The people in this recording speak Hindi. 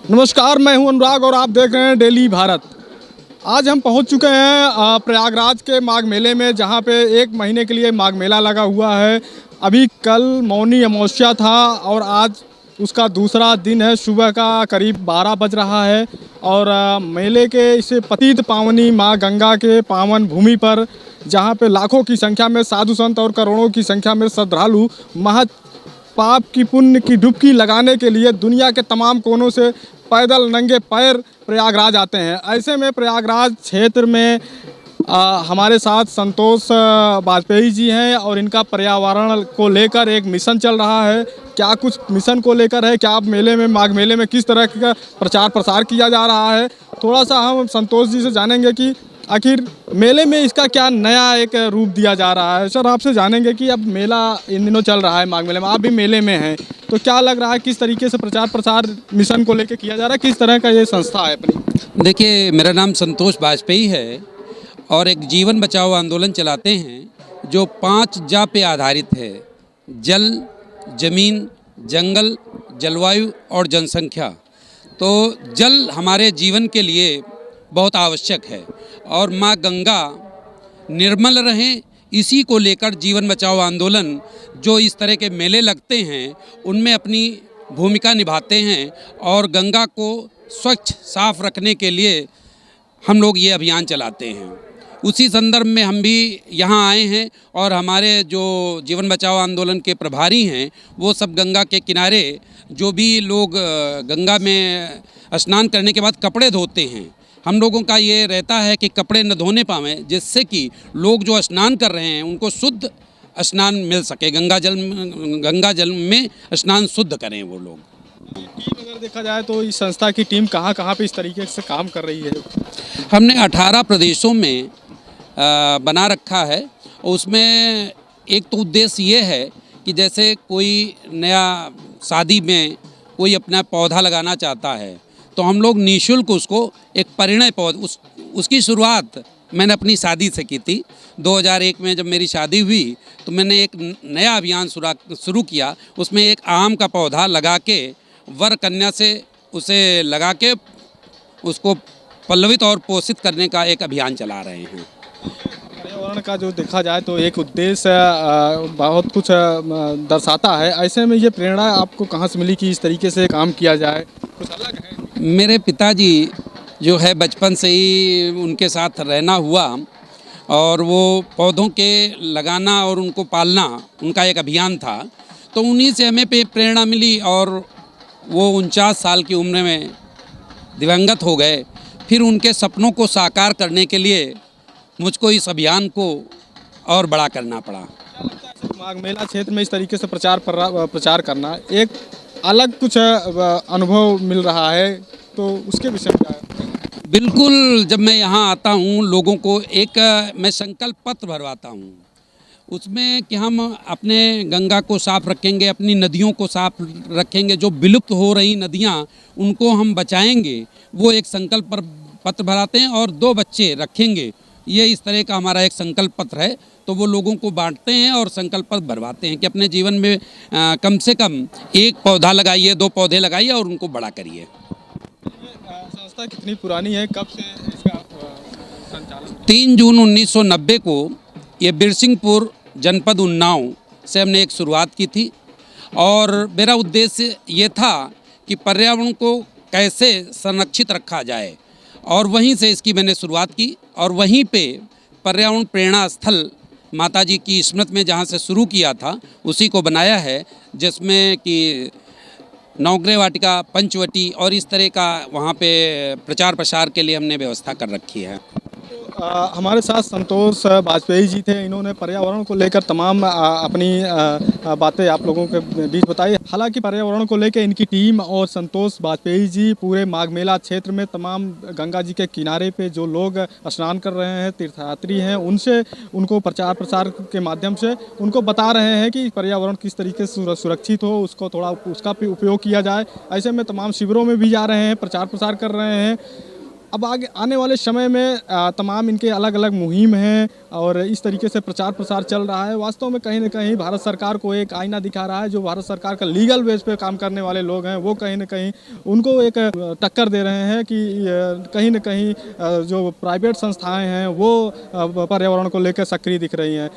नमस्कार, मैं हूं अनुराग और आप देख रहे हैं डेली भारत। आज हम पहुंच चुके हैं प्रयागराज के माघ मेले में, जहां पे एक महीने के लिए माघ मेला लगा हुआ है। अभी कल मौनी अमावस्या था और आज उसका दूसरा दिन है। सुबह का करीब 12 बज रहा है और मेले के इस पतित पावनी माँ गंगा के पावन भूमि पर, जहां पे लाखों की संख्या में साधु संत और करोड़ों की संख्या में श्रद्धालु महज पाप की पुण्य की डुबकी लगाने के लिए दुनिया के तमाम कोनों से पैदल नंगे पैर प्रयागराज आते हैं। ऐसे में प्रयागराज क्षेत्र में हमारे साथ संतोष वाजपेयी जी हैं और इनका पर्यावरण को लेकर एक मिशन चल रहा है। क्या कुछ मिशन को लेकर है, क्या मेले में माघ मेले में किस तरह का प्रचार प्रसार किया जा रहा है, थोड़ा सा हम संतोष जी से जानेंगे कि आखिर मेले में इसका क्या नया एक रूप दिया जा रहा है। सर, आपसे जानेंगे कि अब मेला इन दिनों चल रहा है माघ मेले में, आप भी मेले में हैं, तो क्या लग रहा है किस तरीके से प्रचार प्रसार मिशन को लेकर किया जा रहा है, किस तरह का ये संस्था है अपनी? देखिए, मेरा नाम संतोष वाजपेयी है और एक जीवन बचाओ आंदोलन चलाते हैं जो 5 जा पे आधारित है: जल, जमीन, जंगल, जलवायु और जनसंख्या। तो जल हमारे जीवन के लिए बहुत आवश्यक है और माँ गंगा निर्मल रहें, इसी को लेकर जीवन बचाओ आंदोलन जो इस तरह के मेले लगते हैं उनमें अपनी भूमिका निभाते हैं और गंगा को स्वच्छ साफ रखने के लिए हम लोग ये अभियान चलाते हैं। उसी संदर्भ में हम भी यहाँ आए हैं और हमारे जो जीवन बचाओ आंदोलन के प्रभारी हैं वो सब गंगा के किनारे जो भी लोग गंगा में स्नान करने के बाद कपड़े धोते हैं, हम लोगों का ये रहता है कि कपड़े न धोने पावें, जिससे कि लोग जो स्नान कर रहे हैं उनको शुद्ध स्नान मिल सके। गंगा जल में स्नान शुद्ध करें वो लोग। टीम अगर देखा जाए तो इस संस्था की टीम कहाँ कहाँ पे इस तरीके से काम कर रही है? हमने 18 प्रदेशों में बना रखा है। उसमें एक तो उद्देश्य ये है कि जैसे कोई नया शादी में कोई अपना पौधा लगाना चाहता है तो हम लोग निःशुल्क उसको एक परिणय पौधा उसकी शुरुआत मैंने अपनी शादी से की थी। 2001 में जब मेरी शादी हुई तो मैंने एक नया अभियान शुरू किया। उसमें एक आम का पौधा लगा के वर कन्या से उसे लगा के उसको पल्लवित और पोषित करने का एक अभियान चला रहे हैं। पर्यावरण का जो देखा जाए तो एक उद्देश्य बहुत कुछ दर्शाता है। ऐसे में ये प्रेरणा आपको कहाँ से मिली कि इस तरीके से काम किया जाए? कुछ अलग है? मेरे पिताजी जो है बचपन से ही उनके साथ रहना हुआ और वो पौधों के लगाना और उनको पालना उनका एक अभियान था, तो उन्हीं से हमें प्रेरणा मिली और वो 49 साल की उम्र में दिवंगत हो गए। फिर उनके सपनों को साकार करने के लिए मुझको इस अभियान को और बड़ा करना पड़ा। माघ मेला क्षेत्र में इस तरीके से प्रचार करना एक अलग कुछ अनुभव मिल रहा है, तो उसके विषय में क्या है? बिल्कुल, जब मैं यहाँ आता हूँ लोगों को एक मैं संकल्प पत्र भरवाता हूँ, उसमें कि हम अपने गंगा को साफ रखेंगे, अपनी नदियों को साफ रखेंगे, जो विलुप्त हो रही नदियाँ उनको हम बचाएंगे, वो एक संकल्प पत्र भराते हैं और 2 बच्चे रखेंगे। ये इस तरह का हमारा एक संकल्प पत्र है, तो वो लोगों को बांटते हैं और संकल्प पत्र भरवाते हैं कि अपने जीवन में कम से कम 1 पौधा लगाइए, 2 पौधे लगाइए और उनको बड़ा करिए। संस्था कितनी पुरानी है, कब से इसका संचालन? 3 जून 1990 को ये बिरसिंहपुर जनपद उन्नाव से हमने एक शुरुआत की थी और मेरा उद्देश्य ये था कि पर्यावरण को कैसे संरक्षित रखा जाए और वहीं से इसकी मैंने शुरुआत की और वहीं पे पर्यावरण प्रेरणा स्थल माताजी की स्मृति में जहाँ से शुरू किया था उसी को बनाया है, जिसमें कि नवग्रह वाटिका, पंचवटी और इस तरह का वहाँ पे प्रचार प्रसार के लिए हमने व्यवस्था कर रखी है। हमारे साथ संतोष वाजपेयी जी थे। इन्होंने पर्यावरण को लेकर तमाम अपनी बातें आप लोगों के बीच बताई। हालांकि पर्यावरण को लेकर इनकी टीम और संतोष वाजपेयी जी पूरे माघ मेला क्षेत्र में तमाम गंगा जी के किनारे पे जो लोग स्नान कर रहे हैं, तीर्थयात्री हैं, उनको प्रचार प्रसार के माध्यम से उनको बता रहे हैं कि पर्यावरण किस तरीके से सुरक्षित हो, उसको थोड़ा उसका भी उपयोग किया जाए। ऐसे में तमाम शिविरों में भी जा रहे हैं, प्रचार प्रसार कर रहे हैं। अब आगे आने वाले समय में तमाम इनके अलग अलग मुहिम हैं और इस तरीके से प्रचार प्रसार चल रहा है। वास्तव में कहीं ना कहीं भारत सरकार को एक आईना दिखा रहा है। जो भारत सरकार का लीगल बेस पे काम करने वाले लोग हैं वो कहीं ना कहीं उनको एक टक्कर दे रहे हैं कि कहीं ना कहीं जो प्राइवेट संस्थाएं हैं वो पर्यावरण को लेकर सक्रिय दिख रही हैं।